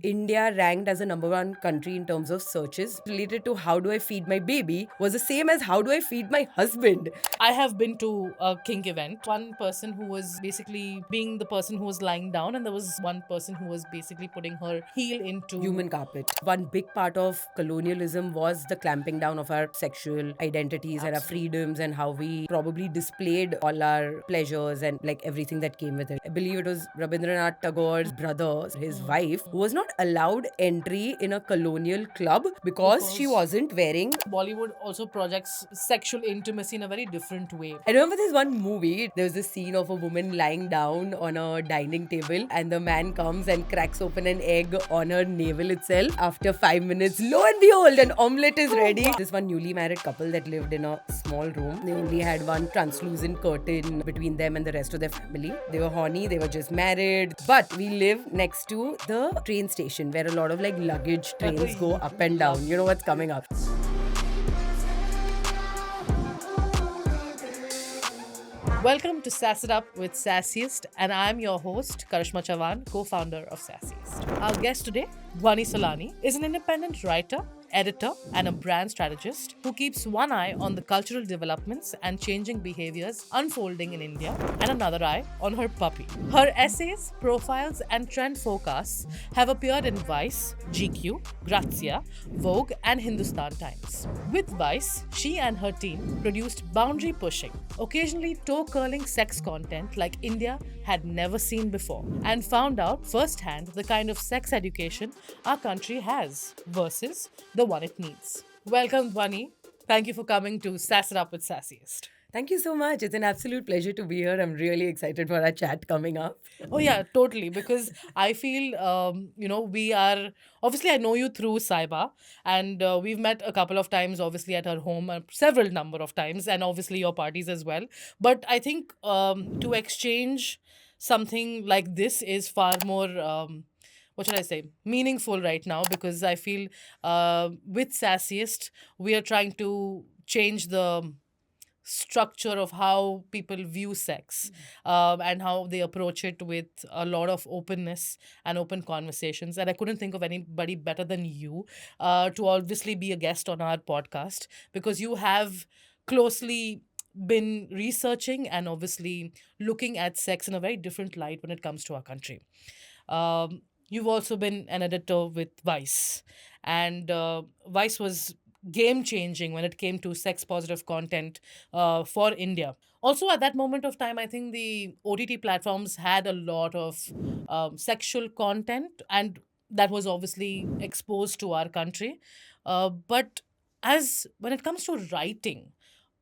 India ranked as a number one country in terms of searches related to how do I feed my baby was the same as how do I feed my husband. I have been to a kink event. One person who was basically being the person who was lying down, and there was one person who was basically putting her heel into. Human carpet. One big part of colonialism was the clamping down of our sexual identities and our Absolutely. freedoms and how we probably displayed all our pleasures and like everything that came with it. I believe it was Rabindranath Tagore's brother, his wife, who was not allowed entry in a colonial club because she wasn't wearing. Bollywood also projects sexual intimacy in a very different way. I remember this one movie. There was this scene of a woman lying down on a dining table, and the man comes and cracks open an egg on her navel itself. After 5 minutes, lo and behold, an omelette is ready. This one newly married couple that lived in a small room. They only had one translucent curtain between them and the rest of their family. They were horny, they were just married. But we live next to the train station where a lot of like luggage trains go up and down. You know what's coming up. Welcome to Sass It Up with Sassiest, and I'm your host, Karishma Chavan, co-founder of Sassiest. Our guest today, Dhwani Solani, is an independent writer, editor, and a brand strategist who keeps one eye on the cultural developments and changing behaviors unfolding in India and another eye on her puppy. Her essays, profiles, and trend forecasts have appeared in Vice, GQ, Grazia, Vogue, and Hindustan Times. With Vice, she and her team produced boundary pushing, occasionally toe curling sex content like India had never seen before, and found out firsthand the kind of sex education our country has versus the one it needs. Welcome, Dhwani. Thank you for coming to Sass It Up with Sassiest. Thank you so much. It's an absolute pleasure to be here. I'm really excited for our chat coming up. Oh yeah, totally. Because I feel, we are obviously I know you through Saiba, and we've met a couple of times, obviously at her home, several number of times, and obviously your parties as well. But I think to exchange something like this is far more. What should I say? Meaningful right now because I feel with Sassiest we are trying to change the structure of how people view sex and how they approach it with a lot of openness and open conversations. And I couldn't think of anybody better than you to obviously be a guest on our podcast because you have closely been researching and obviously looking at sex in a very different light when it comes to our country. You've also been an editor with Vice, and Vice was game changing when it came to sex positive content for India. Also, at that moment of time, I think the OTT platforms had a lot of sexual content, and that was obviously exposed to our country. But as when it comes to writing,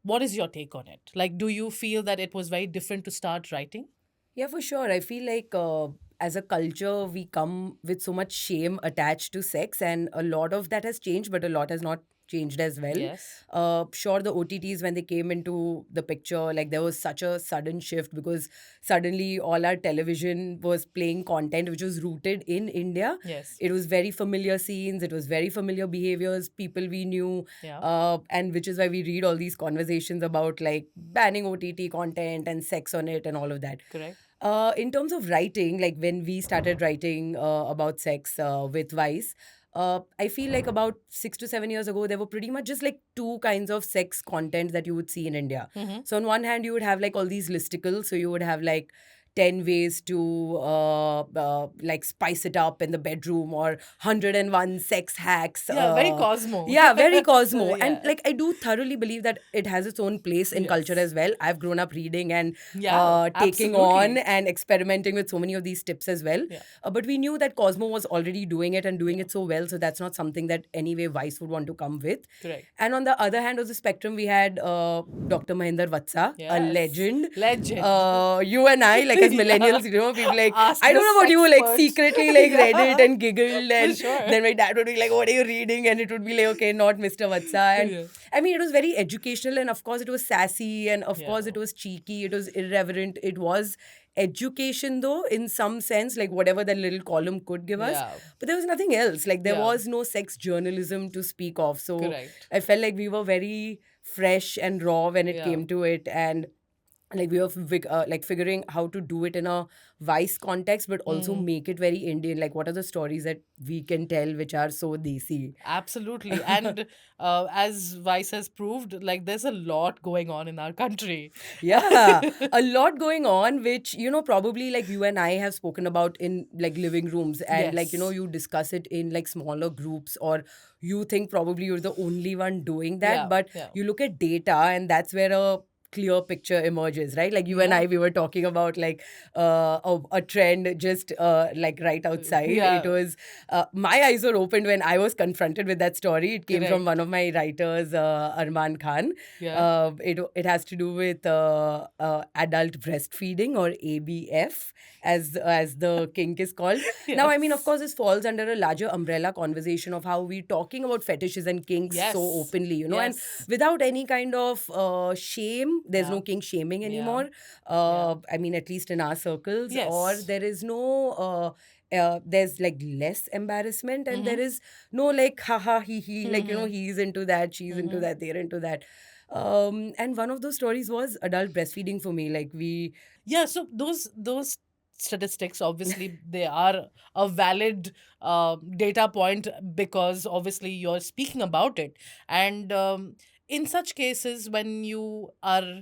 what is your take on it? Like, do you feel that it was very different to start writing? Yeah, for sure. I feel like as a culture, we come with so much shame attached to sex, and a lot of that has changed, but a lot has not changed as well. Yes. Sure, the OTTs, when they came into the picture, like there was such a sudden shift because suddenly all our television was playing content which was rooted in India. Yes. It was very familiar scenes, it was very familiar behaviors, people we knew, Yeah. and which is why we read all these conversations about like banning OTT content and sex on it and all of that. Correct. In terms of writing, like when we started writing about sex with Vice, I feel like about 6 to 7 years ago, there were pretty much just like two kinds of sex content that you would see in India. Mm-hmm. So, on one hand, you would have like all these listicles. So, you would have like 10 ways to like spice it up in the bedroom or 101 sex hacks. Yeah, very Cosmo. Yeah, very Cosmo. Yeah. And like, I do thoroughly believe that it has its own place in culture Yes. as well. I've grown up reading and Yeah, taking absolutely. on and experimenting with so many of these tips as well. Yeah. But we knew that Cosmo was already doing it and doing it so well. So that's not something that anyway Vice would want to come with. Correct. And on the other hand of the spectrum, we had Dr. Mahinder Vatsa, a Yes. legend. Legend. You and I, like as millennials, you know, people like, Ask I don't the know about you, sex like expert. secretly like read it and giggled. And sure. then my dad would be like, what are you reading? And it would be like, okay, not Mr. Vatsa. And Yeah. I mean, it was very educational. And of course, it was sassy. And of Yeah. course, it was cheeky. It was irreverent. It was education, though, in some sense, like whatever that little column could give us. Yeah. But there was nothing else. Like, there Yeah. was no sex journalism to speak of. So Correct. I felt like we were very fresh and raw when it Yeah. came to it. And like we are like figuring how to do it in a Vice context, but also make it very Indian. Like, what are the stories that we can tell which are so desi? Absolutely. And as Vice has proved, like there's a lot going on in our country. Yeah, a lot going on, which, probably like you and I have spoken about in like living rooms, and like, Yes. you discuss it in like smaller groups, or you think probably you're the only one doing that, Yeah. but Yeah. you look at data, and that's where a clear picture emerges, right? Like you and Yeah. I, we were talking about like a trend just like right outside. It Yeah. was my eyes were opened when I was confronted with that story. It came from Correct. one of my writers, Arman Khan. Yeah. It has to do with adult breastfeeding, or ABF, as the kink is called. Now, I mean, of Yes. course, this falls under a larger umbrella conversation of how we're talking about fetishes and kinks so Yes. openly, and Yes. without any kind of shame. There's Yeah. no kink shaming Yeah. anymore. Yeah. I mean, at least in our circles, or Yes. there is no. There's like less embarrassment, and there Mm-hmm. is no like haha he like, Mm-hmm. he's into that, she's into Mm-hmm. that, they're into that. And one of those stories was adult breastfeeding for me. Like we Yeah, so those statistics, obviously they are a valid data point, because obviously you're speaking about it. And in such cases, when you are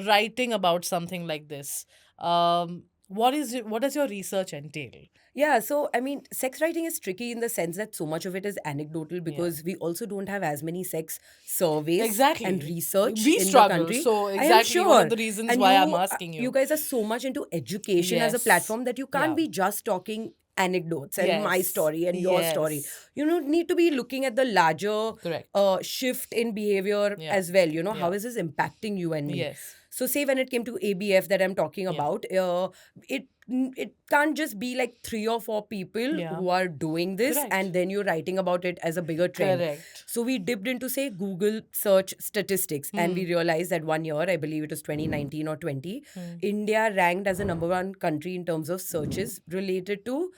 writing about something like this, what does your research entail? Yeah, so I mean, sex writing is tricky in the sense that so much of it is anecdotal, Yeah. because we also don't have as many sex surveys and Exactly. research We in the struggle. country. So I am exactly one of sure. the reasons And why I'm you asking you you. guys are so much into education as a Yes. platform that you can't Yeah. be just talking anecdotes and my Yes. story and your story. Yes. You know, need to be looking at the larger Correct. shift in behavior Yeah. as well. How Yeah. is this impacting you and me? Yes. So, say when it came to ABF that I'm talking Yeah. about, it can't just be like 3 or 4 people Yeah. who are doing this, Correct. and then you're writing about it as a bigger trend. Correct. So we dipped into, say, Google search statistics, and we realized that one year, I believe it was 2019 or 20, India ranked as the number one country in terms of searches related to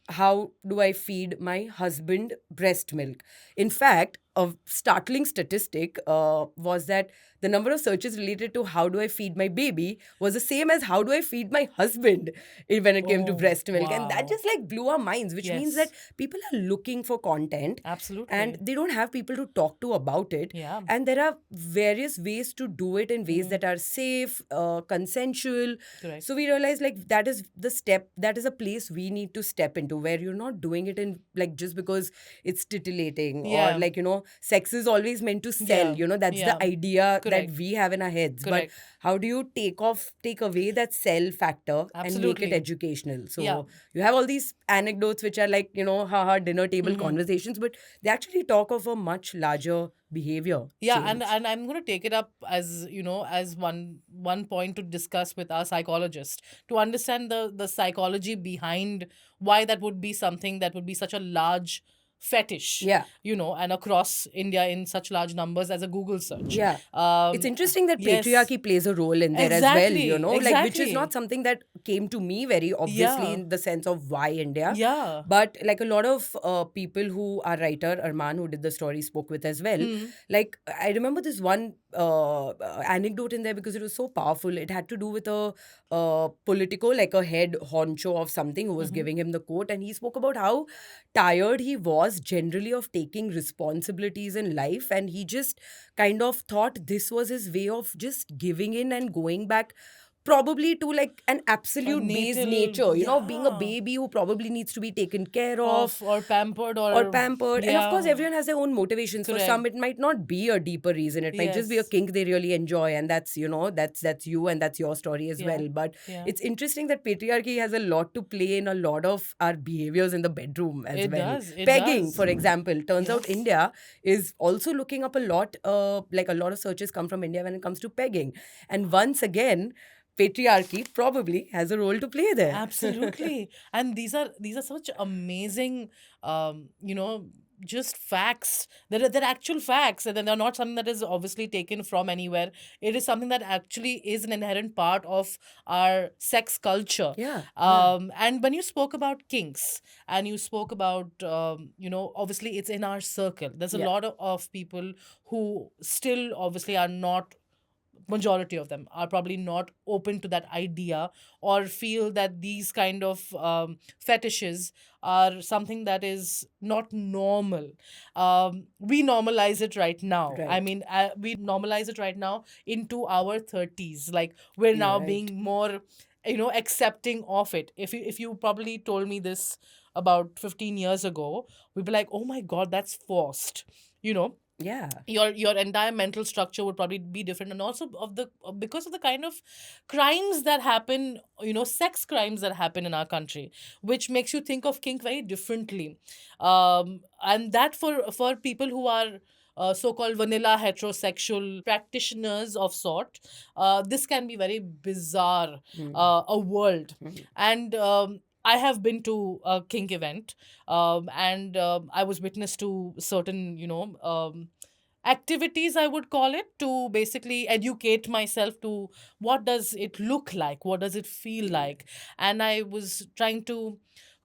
how do I feed my husband breast milk. In fact, a startling statistic was that the number of searches related to how do I feed my baby was the same as how do I feed my husband when it came to Oh, breast milk. And that wow. just like blew our minds, which means that Yes. people are looking for content and Absolutely. they don't have people to talk to about it. Yeah. And there are various ways to do it in ways that are safe, consensual. Correct. So we realized like that is the step, that is a place we need to step into, where you're not doing it in like just because it's tittillating, or Yeah. like, sex is always meant to sell, Yeah. that's Yeah. the idea that Correct. we have in our heads. Correct. But how do you take away that sell factor and make it Absolutely. educational? So Yeah. you have all these anecdotes which are like, haha, dinner table conversations, but they actually talk of a much larger behavior Yeah, change. and I'm going to take it up as as one point to discuss with our psychologist, to understand the psychology behind why that would be something that would be such a large fetish, Yeah. and across India in such large numbers as a Google search. Yeah. It's interesting that Yes. patriarchy plays a role in there as Exactly, well, like which is exactly. not something that came to me very obviously Yeah. in the sense of why India. Yeah. But like a lot of people who are writer, Arman, who did the story, spoke with as well. Like I remember this one anecdote in there because it was so powerful. It had to do with a politico, like a head honcho of something who was giving him the quote, and he spoke about how tired he was generally of taking responsibilities in life, and he just kind of thought this was his way of just giving in and going back probably to like an absolute base natal- nature, being a yeah. baby who probably needs to be taken care of Or pampered or pampered. And of course, yeah. everyone has their own motivations. For Correct. some, it might not be a deeper reason. It might just be a Yes. kink they really enjoy, and that's that's you and that's your story as Yeah. well. But Yeah. it's interesting that patriarchy has a lot to play in a lot of our behaviors in the bedroom as It well. does, it Pegging, does. for example, turns out Yes. India is also looking up a lot. Like a lot of searches come from India when it comes to pegging, and once again, patriarchy probably has a role to play there. Absolutely. And these are such amazing just facts. They're actual facts, and they're not something that is obviously taken from anywhere. It is something that actually is an inherent part of our sex culture. Yeah. And when you spoke about kinks, and you spoke about obviously it's in our circle. There's a Yeah. lot of people who still obviously are not majority of them are probably not open to that idea, or feel that these kind of fetishes are something that is not normal. We normalize it right now. I Right. mean, we normalize it right now into our 30s. Like, we're You're now right. being more, accepting of it. If you probably told me this about 15 years ago, we'd be like, oh my god, that's forced. you know Yeah. your entire mental structure would probably be different, and also because of the kind of crimes that happen, sex crimes that happen in our country, which makes you think of kink very differently. And that, for people who are so-called vanilla heterosexual practitioners of sort, this can be very bizarre, Hmm. a world. Hmm. And I have been to a kink event, and I was witness to certain, activities, I would call it, to basically educate myself to what does it look like, what does it feel like. And I was trying to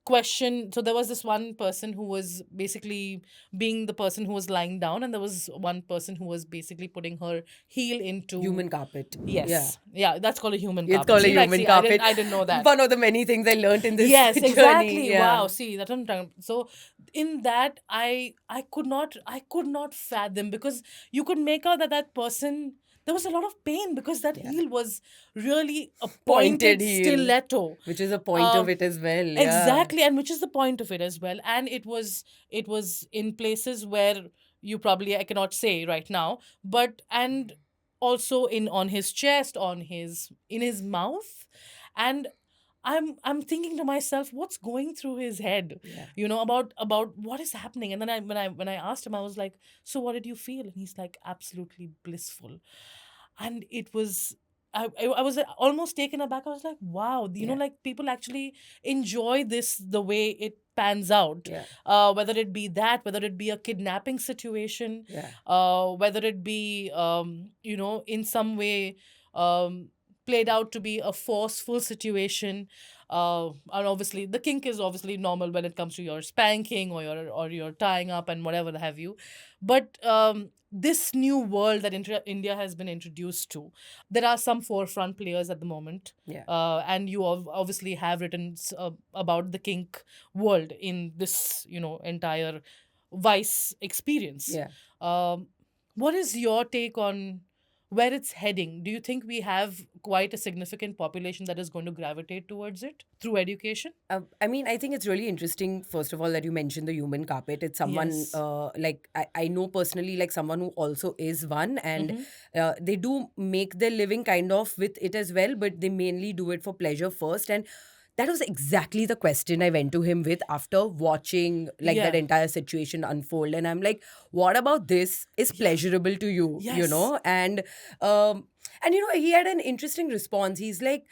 question. So there was this one person who was basically being the person who was lying down, and there was one person who was basically putting her heel into. Human carpet. Yeah. Yes, yeah, that's called a human It's carpet. called a See, like, human see, I didn't carpet. I didn't know that. One of the many things I learned in this Yes, journey. exactly. Wow. Yeah. See, that's what I'm talking. So in that, I could not fathom, because you could make out that that person, there was a lot of pain, because that Yeah. heel was really a Pointed pointed heel, stiletto. which is a point of Um, it as well. Yeah. exactly, and which is the point of it as well. And it was in places where you probably, I cannot say right now, but, and also in on his chest, on his in his mouth. And I'm thinking to myself, what's going through his head, Yeah. about what is happening. And then when I asked him, I was like, so what did you feel? And he's like, absolutely blissful. And it was, I was almost taken aback. I was like, wow, Yeah. like, people actually enjoy this the way it pans out. Yeah. Whether it be that, whether it be a kidnapping situation, Yeah. whether it be, in some way, um, played out to be a forceful situation. And obviously, the kink is obviously normal when it comes to your spanking, or your tying up and whatever have you. But this new world that India has been introduced to, there are some forefront players at the moment. Yeah. And you obviously have written about the kink world in this, entire Vice experience. Yeah. Um, what is your take on where it's heading? Do you think we have quite a significant population that is going to gravitate towards it through education? I mean, I think it's really interesting, first of all, that you mentioned the human carpet. It's someone, Yes. like, I know personally, like, someone who also is one, and Mm-hmm. they do make their living kind of with it as well, but they mainly do it for pleasure first. And that was exactly the question I went to him with after watching, like, that Yeah. entire situation unfold. And I'm like, what about this is Yeah. pleasurable to you, Yes. um, and he had an interesting response. He's like,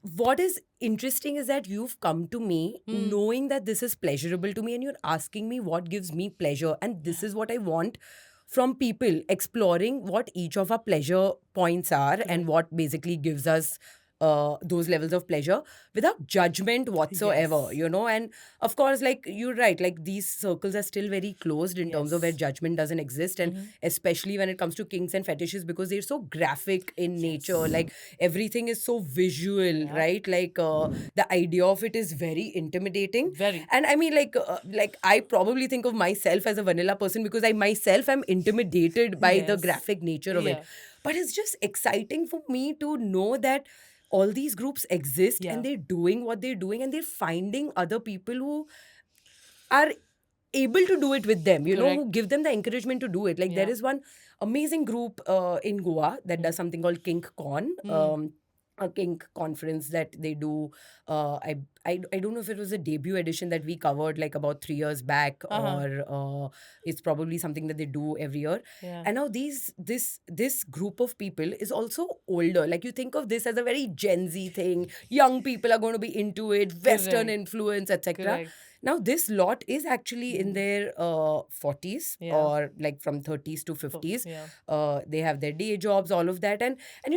what is interesting is that you've come to me Mm. knowing that this is pleasurable to me, and you're asking me what gives me pleasure. And this Yeah. is what I want from people, exploring what each of our pleasure points are and Correct. what basically gives us those levels of pleasure without judgment whatsoever, Yes. and of course, like, you're right, like, these circles are still very closed in terms of where Yes. judgment doesn't exist. And Mm-hmm. especially when it comes to kinks and fetishes, because they're so graphic in nature, Yes. like, everything is so visual, Yeah. right? Like, the idea of it is very intimidating. Very. And I mean, like, I probably think of myself as a vanilla person because I myself am intimidated by the Yes. graphic nature of it. Yeah. But it's just exciting for me to know that all these groups exist Yeah. and they're doing what they're doing, and they're finding other people who are able to do it with them, Correct. who give them the encouragement to do it. Like, there Yeah. is one amazing group in Goa that does something called Kink Con, Mm. a kink conference that they do. I don't know if it was a debut edition that we covered like about 3 years back, Uh-huh. or it's probably something that they do every year. Yeah. And now this group of people is also older. Like, you think of this as a very Gen Z thing. Young people are going to be into it, Western Correct. influence, etc. Correct. Now, this lot is actually in Mm. their 40s, Yeah. or like from 30s to Oh, 50s. yeah. They have their day jobs, all of that. And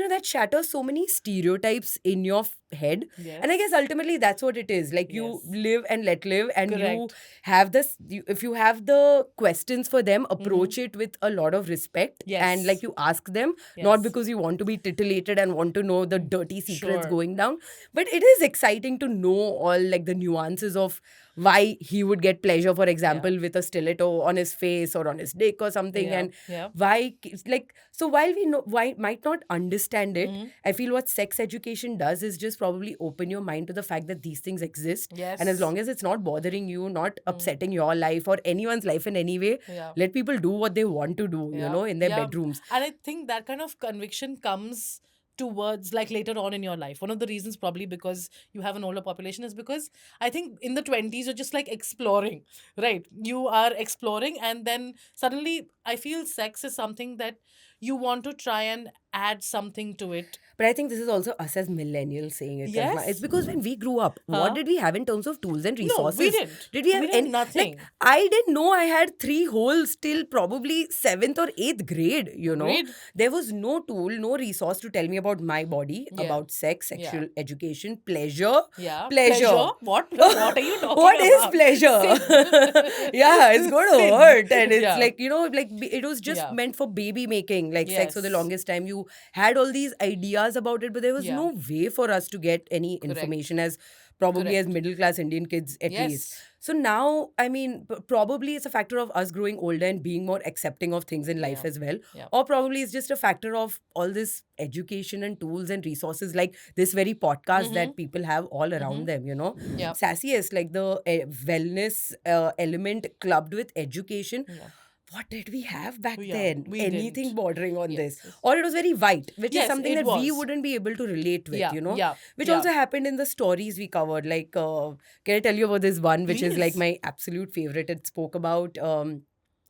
that shatters so many stereotypes in your head. Yes. And I guess ultimately that's what it is. Like you Yes. live and let live, and you Correct. have this. If you have the questions for them, approach it with a lot of respect, and like Yes. you ask them, not Yes. because you want to be titillated and want to know the dirty secrets Sure. going down, but it is exciting to know all like the nuances of why he would get pleasure, for example, with a stiletto on his face or on his dick or something, Yeah. and Yeah. why like so while we know why might not understand it, Mhm. I feel what sex education does is just probably open your mind to the fact that these things exist. Yes. And as long as it's not bothering you, not upsetting your life or anyone's life in any way, Yeah. let people do what they want to do, Yeah. in their Yeah. bedrooms. And I think that kind of conviction comes towards like later on in your life. One of the reasons probably because you have an older population is because I think in the 20s you're just like exploring, right? You are exploring, and then suddenly I feel sex is something that you want to try and add something to it. But I think this is also us as millennials saying it, Karizma. It's Yes. because when we grew up, what Huh? did we have in terms of tools and No, resources? we didn't. Did we have We did any? nothing. Like, I didn't know I had 3 holes till probably 7th or 8th grade, Agreed. There was no tool, no resource to tell me about my body, Yeah. about sex, Yeah. sexual education, pleasure. Yeah. Pleasure. What are you talking What is about? pleasure? Sin. Yeah, it's going to Sin. hurt. And it's Yeah. like, it was just Yeah. meant for baby making, like sex for the Yes. longest time. You had all these ideas about it, but there was Yeah. no way for us to get any Correct. information as probably as Correct. middle class Indian kids at Yes. least. So now, I mean, probably it's a factor of us growing older and being more accepting of things in life Yeah. as well. Yeah. Or probably it's just a factor of all this education and tools and resources like this very podcast that people have all around them, Yeah. Sassiest, like the wellness element clubbed with education. Yeah. What did we have back Yeah, then? we Anything didn't. bordering on Yes, this? yes. Or it was very white, which is Yes, something it that we was. wouldn't be able to relate with, Yeah. Yeah. Which Yeah. also happened in the stories we covered. Like, can I tell you about this one, which is like Please. my absolute favorite? It spoke about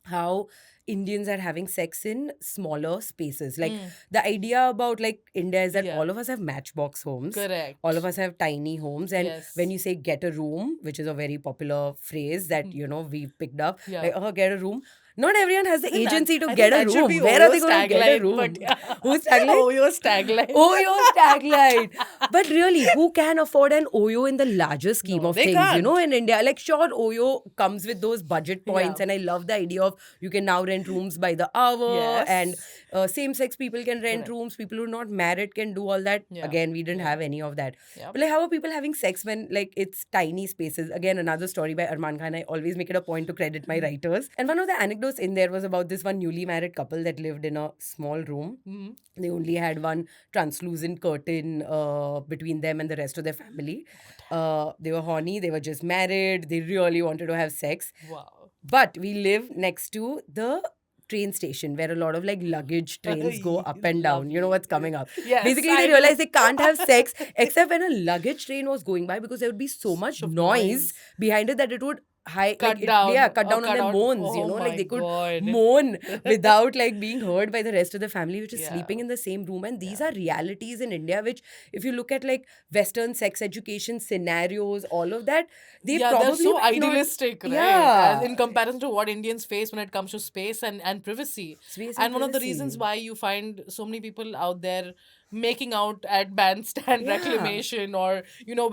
how Indians are having sex in smaller spaces. Like, the idea about like India is that Yeah. all of us have matchbox homes. Correct. All of us have tiny homes. And Yes. when you say get a room, which is a very popular phrase that, we picked up, Yeah. like, oh, get a room. Not everyone has the I think that- agency to I think get a that should room. be Where are they Oyo's going to get a tagline, room? but yeah. Whose tagline? Oyo's tagline. Oyo's tagline. But really, who can afford an Oyo in the larger scheme No, of they things? can't. In India, like sure, Oyo comes with those budget points, Yeah. and I love the idea of you can now rent rooms by the hour, Yes. and same-sex people can rent Correct. rooms. People who are not married can do all that. Yeah. Again, we didn't Yeah. have any of that. Yeah. But like, how are people having sex when like it's tiny spaces? Again, another story by Arman Khan. I always make it a point to credit my writers. And one of the anecdotes in there was about this one newly married couple that lived in a small room. Mhm. They only had one translucent curtain between them and the rest of their family. They were horny. They were just married. They really wanted to have sex. Wow. But we live next to the train station where a lot of like luggage trains go up and down. You know what's coming up. Yes, Basically, I they know. realized they can't have sex except when a luggage train was going by because there would be so much of noise noise. behind it that it would Cut down. cut down on their moans, Oh like my they could God. moan without like being heard by the rest of the family, which is Yeah. sleeping in the same room. And these are realities in India, which if you look at like Western sex education scenarios, all of that, they Yeah, probably they're so might not- idealistic, right? Yeah. As in comparison to what Indians face when it comes to space and privacy. Space And one of the privacy. reasons why you find so many people out there making out at bandstand Yeah. reclamation or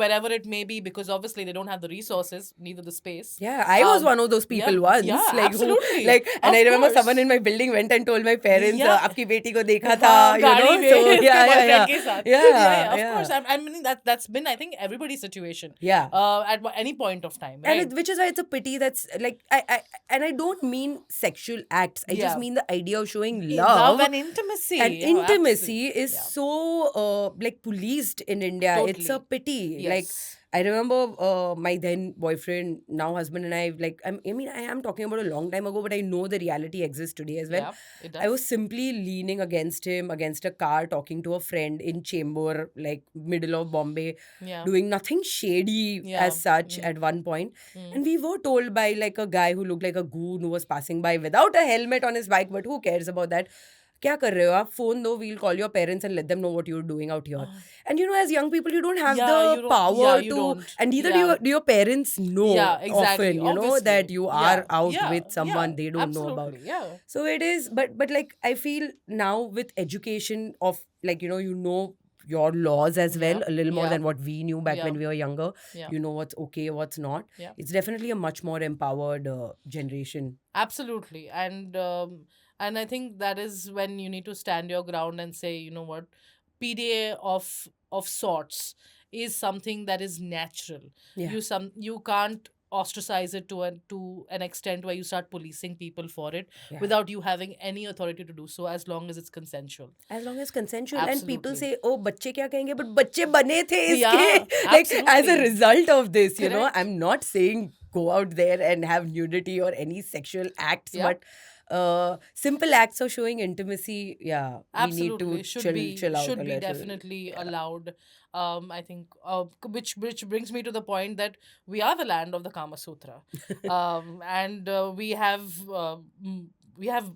wherever it may be, because obviously they don't have the resources, neither the space. Yeah, I was one of those people yeah, once. yeah, like, absolutely. And Of I remember course. someone in my building went and told my parents, Yeah. "Aapki beti ko dekha tha," हाँ, गाड़ी में So इसके yeah, boyfriend के साथ. yeah, Of yeah. course. I mean that's been, I think, everybody's situation. Yeah. At any point of time, right? And which is why it's a pity that's like I don't mean sexual acts. I Yeah. just mean the idea of showing Love love. and intimacy. And Oh, intimacy absolutely. is Yeah. so like policed in India. It's a Totally. pity. Like Yes. I remember my then boyfriend, now husband, and I like I mean I am talking about a long time ago, but I know the reality exists today as well. Yeah, it does. I was simply leaning against him, against a car, talking to a friend in Chembur, like middle of Bombay, Yeah. doing nothing shady Yeah. as such at one point. Mm. And we were told by like a guy who looked like a goon who was passing by without a helmet on his bike, but who cares about that? क्या कर रहे हो आप? Phone दो, we'll call your parents and let them know what you're doing out here. And as young people, you don't have Yeah, the you don't- power yeah, you to, don't. and neither Yeah. do your parents know Yeah, exactly. often, Obviously. that you are Yeah, out yeah, with someone yeah, they don't know about. absolutely, Yeah. So it is, but like I feel now with education of like, your laws as well, Yeah, a little more yeah, than what we knew back yeah, when we were younger. yeah, You know what's okay, what's not. yeah. It's definitely a much more empowered generation. Absolutely. And I think that is when you need to stand your ground and say, you know what, PDA of sorts is something that is natural. Yeah. You can't ostracize it to an extent where you start policing people for it Yeah. without you having any authority to do so, as long as it's consensual. As long as consensual, and people Absolutely. say, oh, बच्चे क्या कहेंगे, but बच्चे बने थे इसके. Yeah, Like, as a absolutely. result of this, you know, Correct. I'm not saying go out there and have nudity or any sexual acts, Yeah. but simple acts of showing intimacy, yeah, we need to Absolutely, chill out a should be little. definitely Yeah. allowed. I think which brings me to the point that we are the land of the Kama Sutra, and we have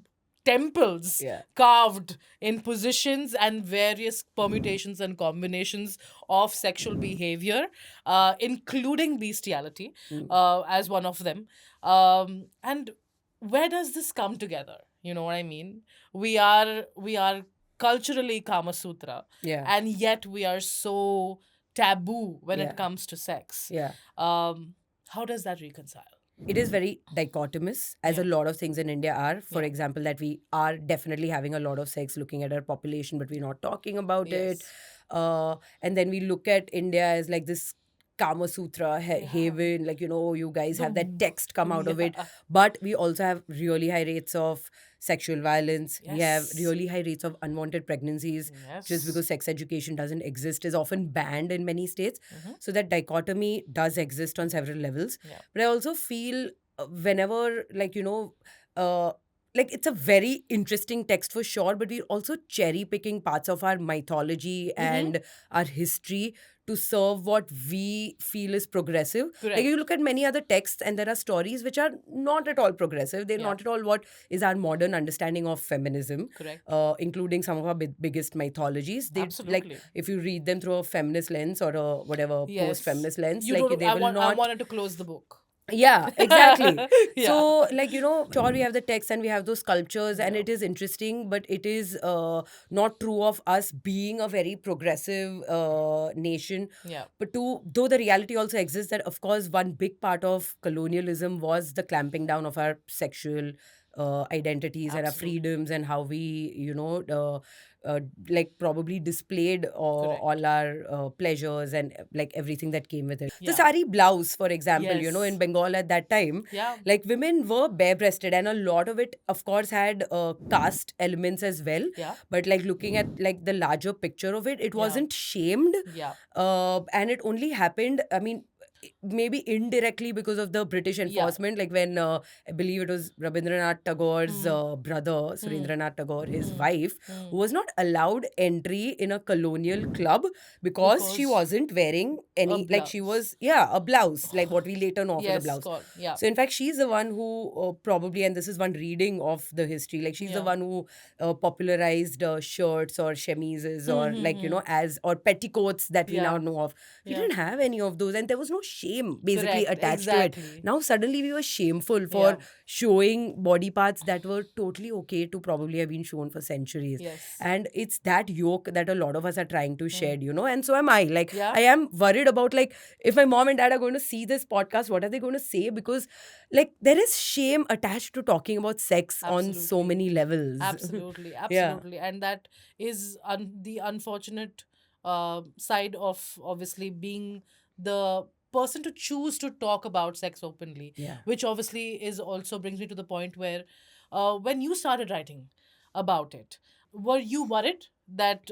temples Yeah. carved in positions and various permutations and combinations of sexual behavior, including bestiality, Mm. as one of them. And where does this come together? You know what I mean? We are culturally Kama Sutra, Yeah. and yet we are so taboo when Yeah. it comes to sex. Yeah. How does that reconcile? It is very dichotomous, as Yeah. a lot of things in India are. For Yeah. example, that we are definitely having a lot of sex looking at our population, but we're not talking about it. Yes. And then we look at India as like this Kama Sutra Yeah. haven, like, you know, you guys have that The- text come out of it. Yeah. But we also have really high rates of sexual violence. We have Yes. really high rates of unwanted pregnancies. Yes. Just because sex education doesn't exist, is often banned in many states. Mhm. So that dichotomy does exist on several levels. Yeah. But I also feel whenever, like, you know, like, it's a very interesting text for sure, but we're also cherry picking parts of our mythology and our history to serve what we feel is progressive. Correct. Like, you look at many other texts and there are stories which are not at all progressive. They're Yeah. not at all what is our modern understanding of feminism, Correct. including some of our biggest mythologies. They, like, Absolutely. if you read them through a feminist lens or a whatever Yes. post-feminist lens, You like, don't, they I, will want, I not. wanted to close the book. Yeah, exactly. Yeah. So, like, you know, sure, we have the text and we have those sculptures, and Yeah. it is interesting, but it is not true of us being a very progressive nation. Yeah. But though the reality also exists that, of course, one big part of colonialism was the clamping down of our sexual identities and our Absolutely. freedoms, and how we, you know, like, probably displayed Correct. all our pleasures and like everything that came with it. Yeah. The sari blouse, for example, you know, Yes. in Bengal at that time, Yeah. like, women were bare-breasted, and a lot of it, of course, had caste elements as well. Yeah. But, like, looking at, like, the larger picture of it, it Yeah. wasn't shamed, Yeah. and it only happened, I mean, maybe indirectly because of the British enforcement. Like, when I believe it was Rabindranath Tagore's brother, Surendranath Tagore, his wife, who was not allowed entry in a colonial club because she Because wasn't wearing any, like, she was, a blouse, like what we later know of as a yes, blouse. yeah. So, in fact, she's the one who probably, and this is one reading of the history, like, she's the Yeah. one who popularized shirts or chemises or, like, you know, or petticoats that we Yeah. now know of. We Yeah. didn't have any of those, and there was no shame basically Correct, attached to it. exactly. Now, suddenly we were shameful for Yeah. showing body parts that were totally okay to probably have been shown for centuries. Yes. And it's that yoke that a lot of us are trying to shed, you know, and so am I. Like, Yeah. I am worried about, like, if my mom and dad are going to see this podcast, what are they going to say? Because, like, there is shame attached to talking about sex on so Absolutely. many levels. Absolutely, Yeah. absolutely. And that is the unfortunate side of obviously being the person to choose to talk about sex openly, Yeah. which obviously is also brings me to the point where when you started writing about it, were you worried that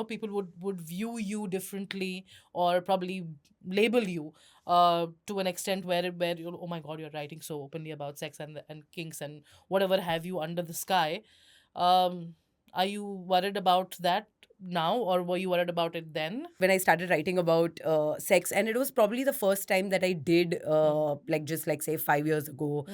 people would view you differently, or probably label you to an extent where you're, oh my god, you're writing so openly about sex and kinks and whatever have you under the sky? Are you worried about that now, or were you worried about it then? When I started writing about sex, and it was probably the first time that I did, like, just like, say, 5 years ago,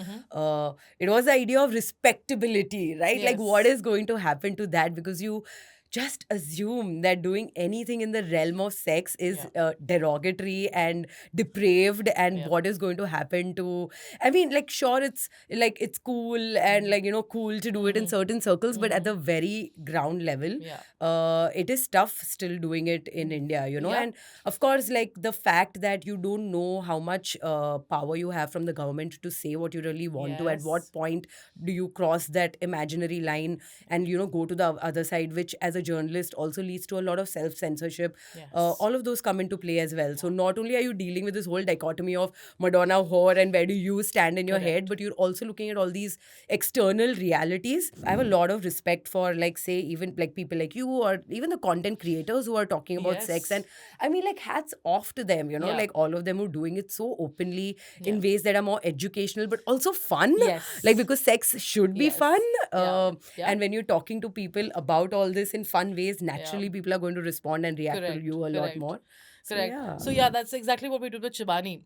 it was the idea of respectability, right? Like, what Yes. is going to happen to that? Because you just assume that doing anything in the realm of sex is Yeah. derogatory and depraved, and Yeah. what is going to happen to. I mean, like, sure, it's like it's cool and like, cool to do it in Mhm. certain circles, but at Mhm. the very ground level, Yeah. it is tough still doing it in India, Yeah. and of course, like the fact that you don't know how much power you have from the government to say what you really want to, at what Yes. point do you cross that imaginary line and go to the other side, which as a journalist also leads to a lot of self censorship. Yes. All of those come into play as well. So Yeah. not only are you dealing with this whole dichotomy of Madonna, whore, and where do you stand in your head, Correct. but you're also looking at all these external realities. I have a lot of respect for, like, say, even like people like you, or even the content creators who are talking about sex. And Yes. I mean, like, hats off to them, Yeah. like all of them who are doing it so openly Yeah. in ways that are more educational but also fun. Yes. Like, because sex should be Yes. fun. Yeah. Yeah. And when you're talking to people about all this in fun ways, Yeah. naturally people are going to respond and react to Correct. you a lot Correct. more. So, Correct. yeah. So yeah, that's exactly what we did with Shibani.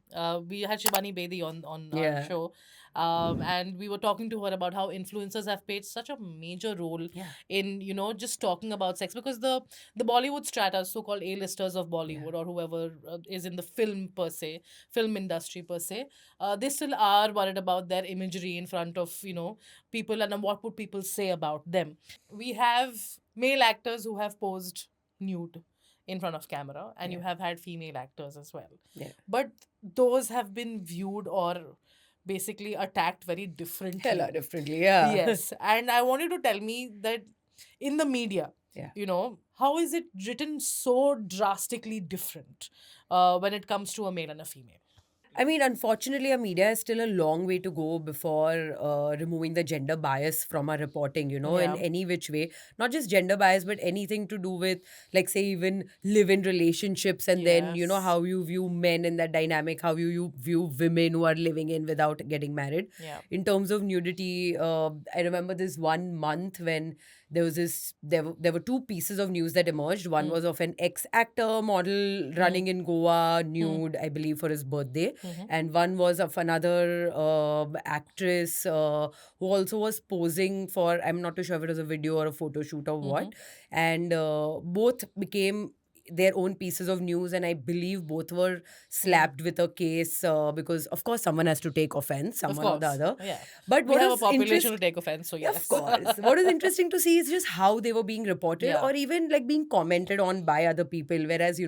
We had Shibani Bedi on our Yeah. show, and we were talking to her about how influencers have played such a major role Yeah. in just talking about sex, because the Bollywood strata, so-called A-listers of Bollywood, or whoever is in the film industry per se, they still are worried about their imagery in front of people, and what would people say about them. We have male actors who have posed nude in front of camera, and you Yeah. have had female actors as well, Yeah. but those have been viewed or basically attacked very differently. Hella differently. Yeah. Yes, and I want you to tell me that in the media, Yeah. how is it written so drastically different when it comes to a male and a female? I mean, unfortunately, our media has still a long way to go before removing the gender bias from our reporting, in Yeah. any which way. Not just gender bias, but anything to do with, like, say, even live in relationships, and then, Yes. how you view men in that dynamic, how you view women who are living in without getting married. Yeah. In terms of nudity, I remember this one month when there were two pieces of news that emerged. One was of an ex-actor model running in Goa nude, I believe, for his birthday. Mhm. And one was of another actress who also was posing for, I'm not too sure if it was a video or a photo shoot or what. And both became their own pieces of news, and I believe both were slapped with a case because, of course, someone has to take offense, Of someone or the course. other. Yeah. But We what have a is population to take offense, so yes. of course. What is interesting to see is just how they were being reported, Yeah. or even like being commented on by other people. Whereas,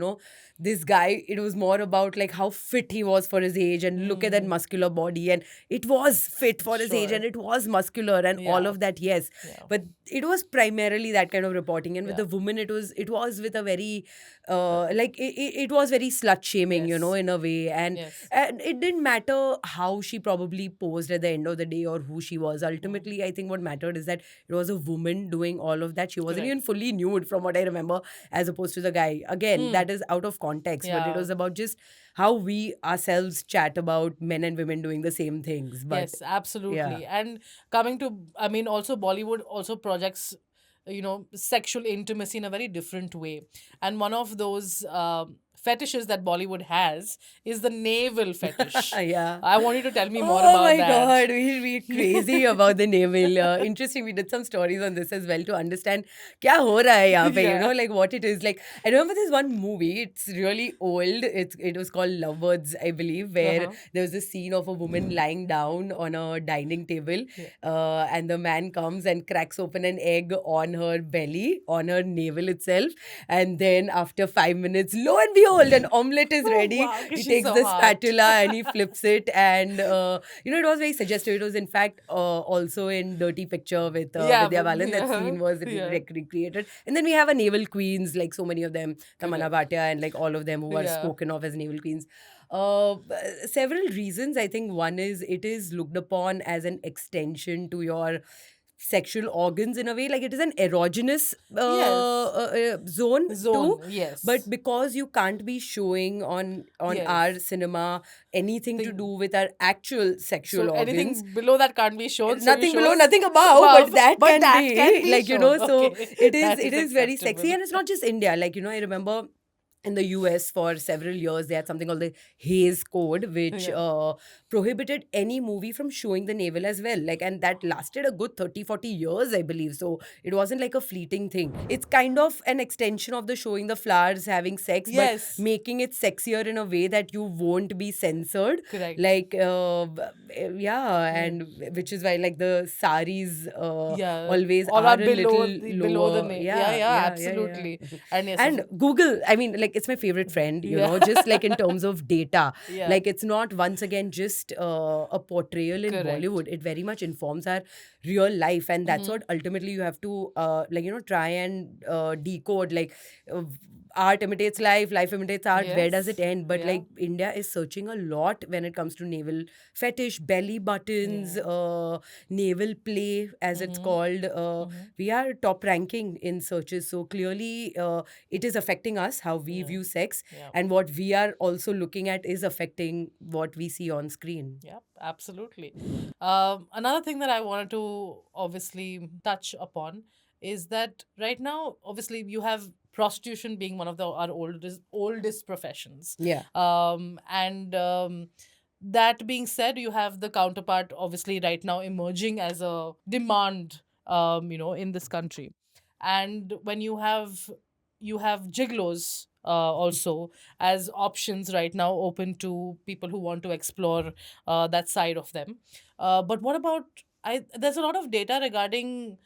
this guy, it was more about like how fit he was for his age, and look at that muscular body. And it was fit for his age, Sure. and it was muscular, and all Yeah. of that, yes. Yeah. But it was primarily that kind of reporting. And with Yeah. the woman, it was with a very like it was very slut shaming, Yes. in a way. And Yes. and it didn't matter how she probably posed at the end of the day or who she was. Ultimately, I think what mattered is that it was a woman doing all of that. She wasn't Correct. even fully nude, from what I remember, as opposed to the guy. Again, that is out of context, but it Yeah. was about just how we ourselves chat about men and women doing the same things. But Yes, absolutely. And coming to, I mean, also Bollywood also projects, sexual intimacy in a very different way. And one of those fetishes that Bollywood has is the navel fetish. yeah. I want you to tell me more Oh about my that. god, we're crazy about the navel. Interesting, we did some stories on this as well to understand kya ho raha hai yahan pe, Yeah. like what it is. Like, I remember this one movie, it's really old. It was called Lovebirds, I believe, where there was this scene of a woman lying down on a dining table, and the man comes and cracks open an egg on her belly, on her navel itself, and then after 5 minutes, lo and behold, an omelette is ready. wow, He she's takes so the hot. spatula and he flips it, and it was very suggestive. It was in fact also in Dirty Picture with Yeah, Vidya but- Balan. That yeah, scene was yeah. recreated. And then we have a naval queens, like so many of them, Tamanna Bhatia and like all of them who are Yeah. spoken of as naval queens. Several reasons. I think one is it is looked upon as an extension to your sexual organs in a way. Like, it is an erogenous zone Zone, too. yes. But because you can't be showing on Yes. our cinema anything to Thing- do with our actual sexual so organs. anything below that can't be shown. so Nothing we below, show nothing above, but that but can that be, can be like, shown. so Okay. it That is is very sexy. acceptable. And it's not just India. Like, I remember in the US for several years, they had something called the Hays Code, which Yeah. prohibited any movie from showing the navel as well. Like, and that lasted a good 30-40 years, I believe. So it wasn't like a fleeting thing. It's kind of an extension of the showing the flowers having sex, but Yes. making it sexier in a way that you won't be censored. Correct. Like, yeah, Yeah. and which is why, like, the saris Yeah. always All are are a below little below the lower. name. Yeah, Yeah, yeah, yeah, yeah, absolutely. yeah. And yes, And Google, I mean, like, it's my favorite friend, you Yeah. know, just like in terms of data. Yeah. Like, it's not once again just a portrayal in Correct. Bollywood. It very much informs our real life. And that's Mhm. what ultimately you have to, like, you know, try and decode. Like, uh, art imitates life imitates art. Where does it Yes. end? But Yeah. like, India is searching a lot when it comes to navel fetish, belly buttons, Yeah. navel play, as it's Mhm. called. Mhm. We are top ranking in searches. So clearly, it is affecting us how we Yeah. view sex, Yeah. and what we are also looking at is affecting what we see on screen. Yeah, absolutely. Another thing that I wanted to obviously touch upon is that right now, obviously, you have prostitution being one of our oldest professions. Yeah. And that being said, you have the counterpart, obviously, right now emerging as a demand, in this country. And when you have gigolos also as options right now open to people who want to explore that side of them. But what about there's a lot of data regarding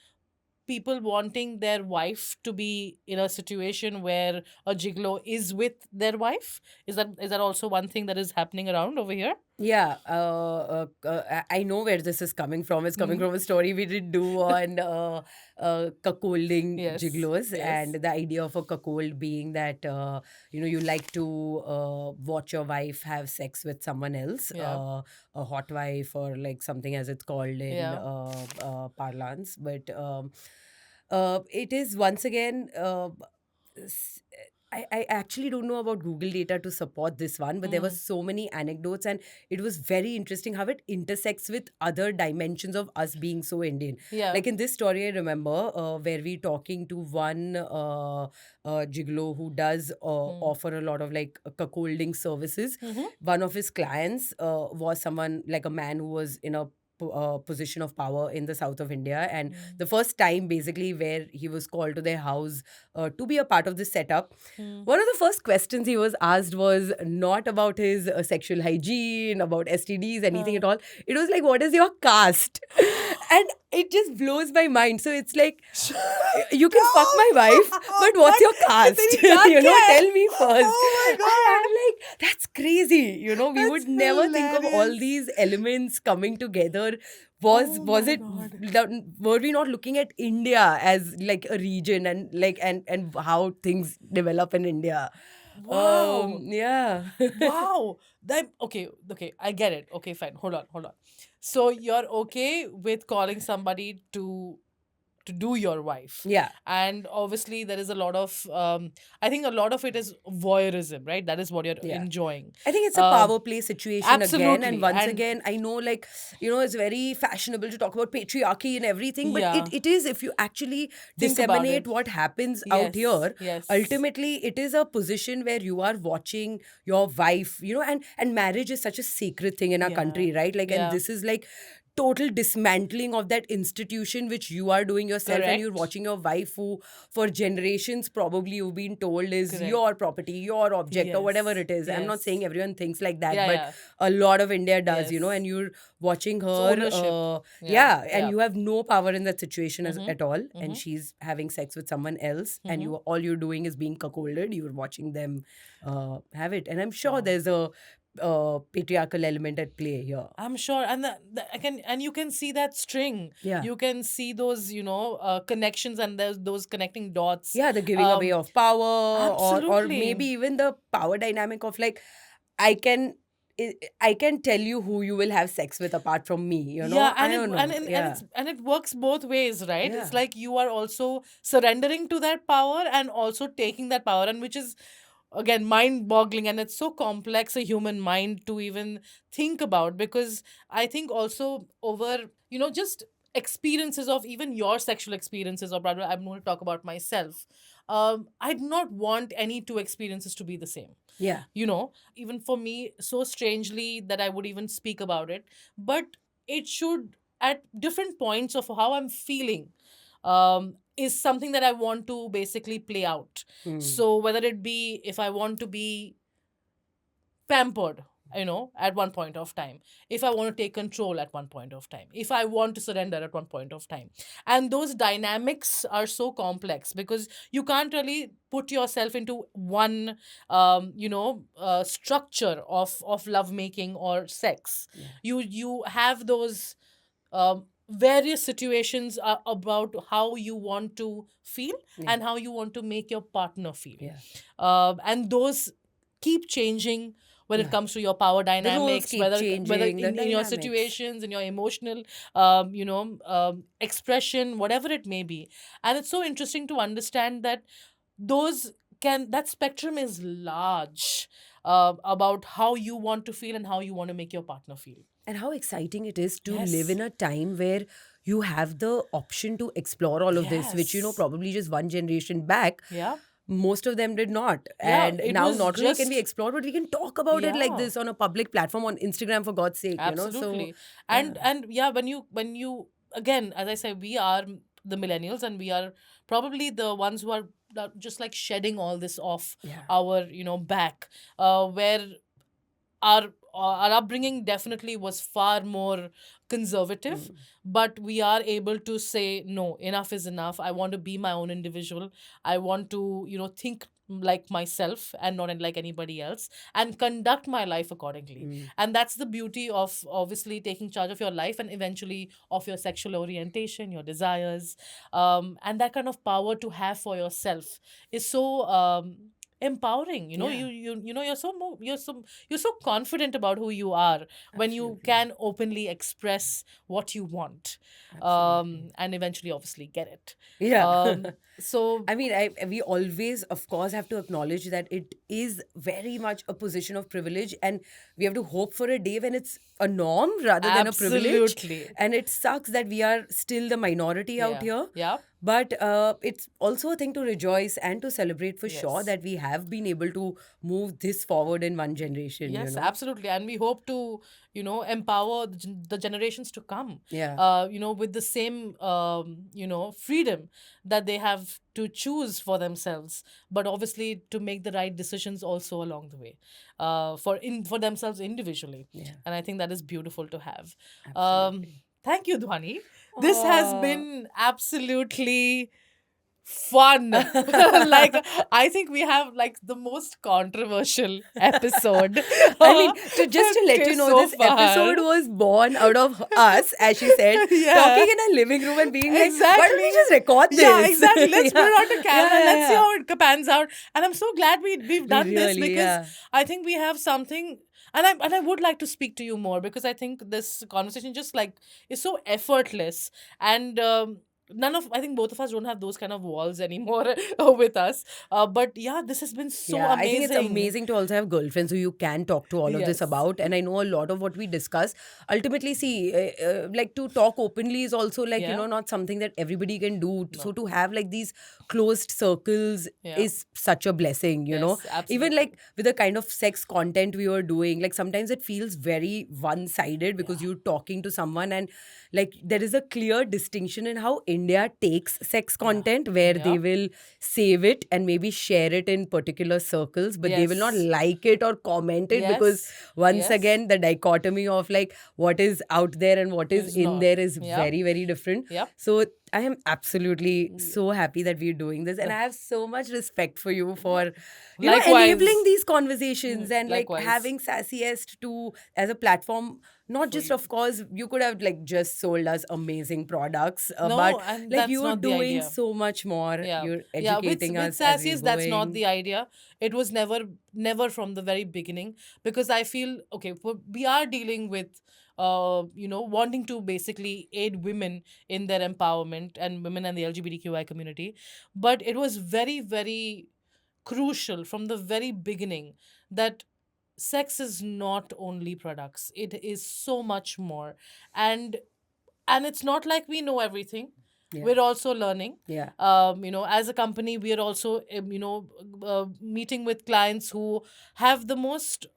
people wanting their wife to be in a situation where a gigolo is with their wife. Is that also one thing that is happening around over here? Yeah, I know where this is coming from. It's coming Mhm. from a story we did do on cuckolding Yes, gigolos, and yes. the idea of a cuckold being that you know, you like to watch your wife have sex with someone else, Yeah, a hot wife, or like something as it's called in yeah. parlance. But it is once again. S- I actually don't know about Google data to support this one, but there were Mm. so many anecdotes, and it was very interesting how it intersects with other dimensions of us being so Indian. Yeah. Like in this story, I remember where we talking to one gigolo who does Mm. offer a lot of like cuckolding services. Mhm. One of his clients was someone like a man who was in a position of power in the south of India, and Mm. the first time basically where he was called to their house to be a part of this setup, Mm. one of the first questions he was asked was not about his sexual hygiene, about STDs, anything at all. It was like, what is your caste? And it just blows my mind. So it's like, you can fuck my wife, but what's your caste? You know, tell me first. Oh And I'm like, that's crazy. You know, we That's would never think of all hilarious. these elements coming together. Was my it God. were we not looking at India as like a region, and like and how things develop in India? Wow. Yeah. Wow. Okay, I get it. Okay, fine. Hold on. So you're okay with calling somebody to do your wife. Yeah. And obviously there is a lot of I think a lot of it is voyeurism, right? That is what you're Yeah. enjoying. I think it's a Um, power play situation again. And absolutely. once And again, I know, like, you know, it's very fashionable to talk about patriarchy and everything, but yeah, it is, if you actually think about disseminate it. what happens out Yes, here, yes. ultimately it is a position where you are watching your wife, you know, and marriage is such a sacred thing in our Yeah, country, right? Like, and yeah. this is like total dismantling of that institution which you are doing yourself, and you're Correct. watching your wife who for generations probably you've been told is Correct. your property, your object, or whatever Yes, it is. I'm not yes. saying everyone thinks like that, Yeah, but yeah. a lot of India does, you know, Yes. and you're watching It's her ownership. yeah, and Yeah. you have no power in that situation Mm-hmm. at all, and Mm-hmm. she's having sex with someone else, and Mm-hmm. all you're doing is being cuckolded. You're watching them have it, and I'm sure Wow. there's a patriarchal element at play here. I'm sure, and you can see that string. Yeah. You can see those, connections, and there's those connecting dots. Yeah, the giving away of power, or Absolutely. maybe even the power dynamic of like, I can I can tell you who you will have sex with apart from me, you know? Yeah, I don't know. Yeah. and it works both ways, right? Yeah. It's like you are also surrendering to that power and also taking that power, and which is again mind boggling, and it's so complex a human mind to even think about, because I think also over just experiences of even your sexual experiences, or rather I'm going to talk about myself. I do not want any two experiences to be the same. Yeah. Even for me, so strangely that I would even speak about it, but it should, at different points of how I'm feeling, is something that I want to basically play out. Hmm. So whether it be if I want to be pampered, at one point of time, if I want to take control at one point of time, if I want to surrender at one point of time. And those dynamics are so complex because you can't really put yourself into one structure of lovemaking or sex. Yeah. You have those various situations about how you want to feel Yeah. and how you want to make your partner feel. Yeah. And those keep changing when it Yeah. comes to your power The rules dynamics, keep whether changing, the in your dynamics. situations, in your emotional expression, whatever it may be. And it's so interesting to understand that those that spectrum is large, about how you want to feel and how you want to make your partner feel. And how exciting it is to live Yes. in a time where you have the option to explore all of this, which, Yes. probably just one generation back, Yeah. most of them did not. Yeah. And It now was not only can we just. explore, but we can talk about it like Yeah. this on a public platform on Instagram, for God's sake. So, Absolutely. yeah. And yeah, when you again, as I say, we are the millennials, and we are probably the ones who are just like shedding all this off Yeah. our back, where our upbringing definitely was far more conservative, Mm. but we are able to say no, enough is enough. I want to be my own individual. I want to think like myself and not like anybody else, and conduct my life accordingly. Mm. And that's the beauty of obviously taking charge of your life, and eventually of your sexual orientation, your desires, and that kind of power to have for yourself is so empowering. Yeah. You're so confident about who you are when you Absolutely. can openly express what you want, Absolutely. and eventually obviously get it. Yeah. So I mean, we always, of course, have to acknowledge that it is very much a position of privilege, and we have to hope for a day when it's a norm rather than a privilege. absolutely. And it sucks that we are still the minority out Yeah. here. Yeah. But it's also a thing to rejoice and to celebrate for sure Yes. that we have been able to move this forward in one generation. Yes, absolutely. And we hope to, empower the generations to come, Yeah. with the same, freedom that they have to choose for themselves, but obviously to make the right decisions also along the way, for themselves individually. Yeah. And I think that is beautiful to have. Um, Absolutely. Thank you, Dhwani. This has Oh. been absolutely fun. Like, I think we have like the most controversial episode. I mean, just to let you know, So this far. episode was born out of us, as she said, Yeah. talking in a living room and being like, why don't we Exactly. just record this? Yeah, exactly. Let's put it on the camera. Yeah, Let's see yeah. how it pans out. And I'm so glad we've We done this, really, because yeah. I think we have something. And I would like to speak to you more, because I think this conversation just like is so effortless, and I think both of us don't have those kind of walls anymore with us. But yeah, this has been so Yeah, I think it's amazing. amazing to also have girlfriends who you can talk to all of this Yes. about. And I know a lot of what we discuss. Ultimately, see, like to talk openly is also like, Yeah. not something that everybody can do. No. So to have like these closed circles Yeah. is such a blessing. Yes, absolutely. Even like with the kind of sex content we were doing, like sometimes it feels very one sided because Yeah. you're talking to someone, and like there is a clear distinction in how India takes sex content where they Yeah. will save it and maybe share it in particular circles, but they will not Yes. like it or comment it because Yes. once Yes. again the dichotomy of like what is out there and what is Is in not. there is Yeah. very, very different. Yep. So I am absolutely so happy that we're doing this, and I have so much respect for you for Likewise. enabling these conversations and like Likewise. having Sassiest to as a platform. Not just, of course, you could have like just sold us amazing products, No, but and like that's you are not the doing idea. so much more. Yeah. You're Yeah, educating with us as we're Sassies, that's not going. the idea. It was never from the very beginning, because I feel, okay, we are dealing with wanting to basically aid women in their empowerment, and women and the LGBTQI community. But it was very, very crucial from the very beginning that sex is not only products. It is so much more. And it's not like we know everything. Yeah. we're also learning. Yeah. As a company, we are also, meeting with clients who have the most,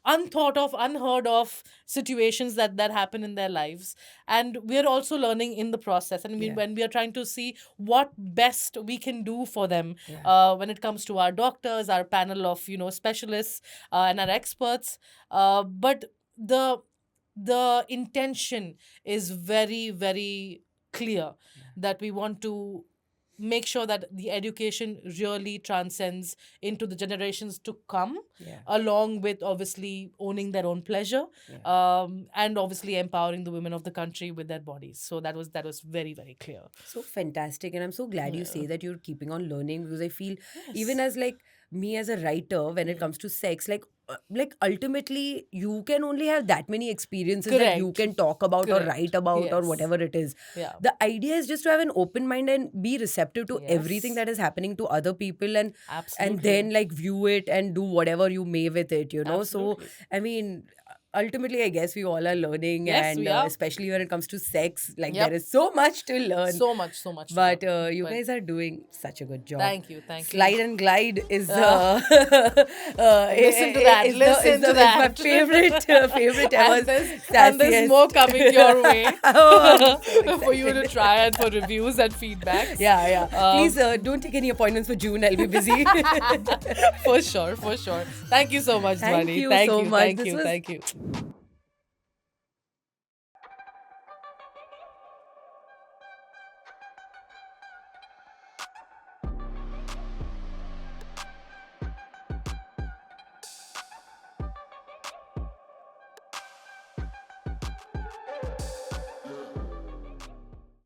unthought of, unheard of situations that happen in their lives, and we are also learning in the process. And Yeah. when we are trying to see what best we can do for them, Yeah. when it comes to our doctors, our panel of specialists, and our experts. But the intention is very, very clear, that we want to make sure that the education really transcends into the generations to come, Yeah. along with obviously owning their own pleasure, Yeah. and obviously empowering the women of the country with their bodies. So that was very, very clear. So fantastic, and I'm so glad you say Yeah. that you're keeping on learning, because I feel even Yes. as like me as a writer, when it comes to sex, like ultimately you can only have that many experiences that you Correct. can talk about or Correct. write about or Yes. whatever it is. Yeah. The idea is just to have an open mind and be receptive to everything Yes. that is happening to other people, and Absolutely. then like view it and do whatever you may with it, you know. So Absolutely. I mean, ultimately I guess we all are learning, Yes, and we are. especially when it comes to sex, like Yep. there is so much to learn. So much to But learn. you But guys are doing such a good job. thank you. Slide and Glide is Listen to that. Listen to is my that. favorite ever. And there's more coming your way Oh, I'm so for you to excited. try, and for reviews and feedbacks. Yeah. Please don't take any appointments for June. I'll be busy. For sure. Thank you so much, Thank Dhwani. you Thank so you. much. Thank This you. was- Thank you.